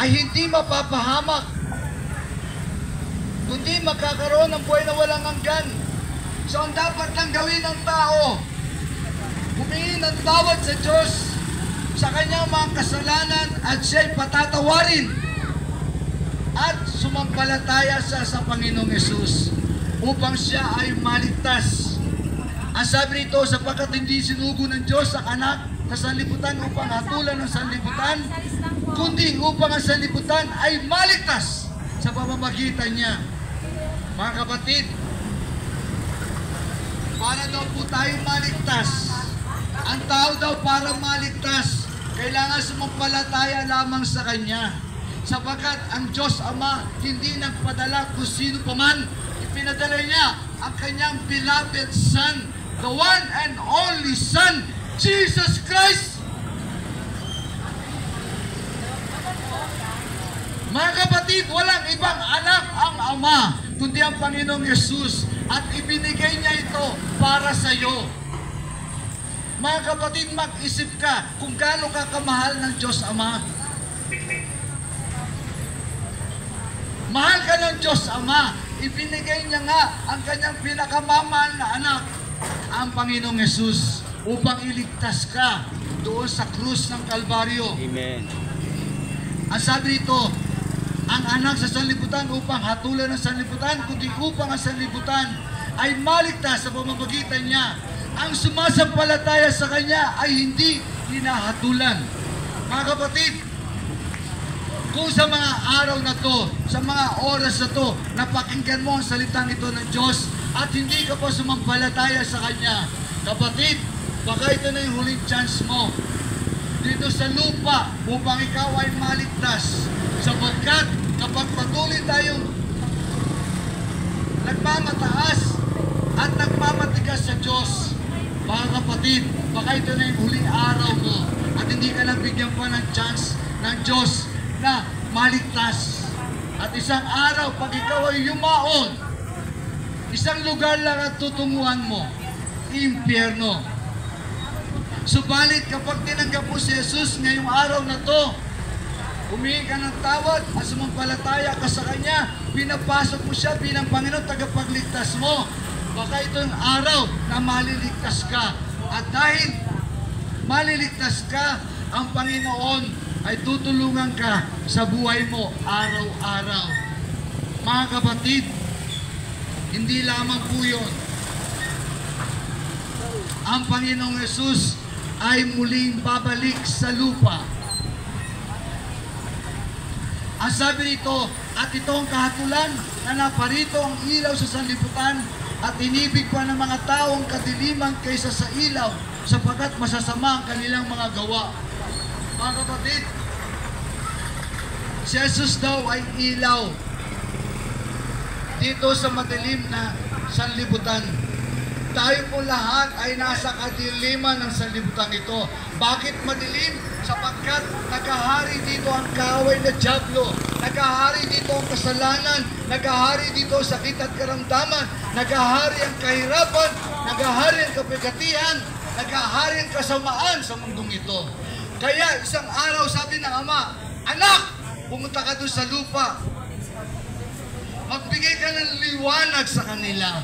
ay hindi mapapahamak, kundi magkakaroon ng buhay na walang hanggan. So ang dapat lang gawin ng tao, humingi ng tawad sa Diyos sa kanyang mga kasalanan at siya'y patatawarin at sumampalataya sa Panginoong Yesus upang siya ay maligtas. Ang sabi nito, sapagkat hindi sinugo ng Diyos ang anak sa sanlibutan upang hatulan ng sanlibutan, kundi upang ang sanlibutan ay maligtas sa pamamagitan niya. Mga kapatid, para daw po tayo maligtas, ang tao daw para maligtas, kailangan sumampalataya lamang sa Kanya. Sapagkat ang Diyos Ama hindi nagpadala kung sino paman, ipinadala niya ang Kanyang beloved Son, the one and only Son, Jesus Christ. Mga kapatid, walang ibang anak ang Ama, kundi ang Panginoong Yesus, at ibinigay niya ito para sa iyo. Mga kapatid, mag-isip ka kung gaano ka kamahal ng Diyos Ama. Mahal ka ng Diyos Ama. Ibinigay niya nga ang kanyang pinakamamahal na anak, ang Panginoong Yesus, upang iligtas ka doon sa krus ng Kalbaryo. Amen. Ang sabi dito, ang anak sa sanlibutan upang hatulan ng sanlibutan, kundi upang ang sanlibutan ay maligtas sa pamamagitan niya. Ang sumasampalataya sa Kanya ay hindi hinahatulan. Mga kapatid, kung sa mga araw na to, sa mga oras na to, napakinggan mo ang salitang ito ng Diyos at hindi ka pa sumampalataya sa Kanya, kapatid, baka ito na yung huling chance mo dito sa lupa upang ikaw ay maligtas. Sapagkat kapag patuloy tayong nagmamataas at nagmamatigas sa Diyos, mga kapatid, baka ito na yung huling araw mo at hindi ka nabigyan pa ng chance ng Diyos na maligtas. At isang araw, pag ikaw ay yumaon, isang lugar lang ang tutunguhan mo, impyerno. Subalit kapag tinanggap mo si Jesus ngayong araw na to, humingi ka ng tawad at sumampalataya ka sa Kanya, pinapasok mo siya bilang Panginoon tagapagligtas mo, baka ito yung araw na maliligtas ka. At dahil maliligtas ka, ang Panginoon ay tutulungan ka sa buhay mo araw-araw. Mga kapatid, hindi lamang po yun. Ang Panginoong Yesus ay muling babalik sa lupa. Ang sabi nito, at ito ang kahatulan na naparito ang ilaw sa sanlibutan at inibig pa ng mga taong kadiliman kaysa sa ilaw sapagkat masasama ang kanilang mga gawa. Mga kapatid, si Jesus daw ay ilaw dito sa madilim na sanlibutan. Tayo po lahat ay nasa kadiliman ng sanlibutan ito. Bakit madilim? Sapagkat nagahari dito ang kaaway na dyablo, nagahari dito ang kasalanan, nagahari dito ang sakit at karamdaman, nagahari ang kahirapan, nagahari ang kapigatihan, nagahari ang kasamaan sa mundong ito. Kaya isang araw sabi ng Ama, anak, pumunta ka doon sa lupa, magbigay ka ng liwanag sa kanila.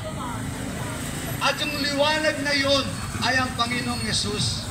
At yung liwanag na yon ay ang Panginoong Yesus.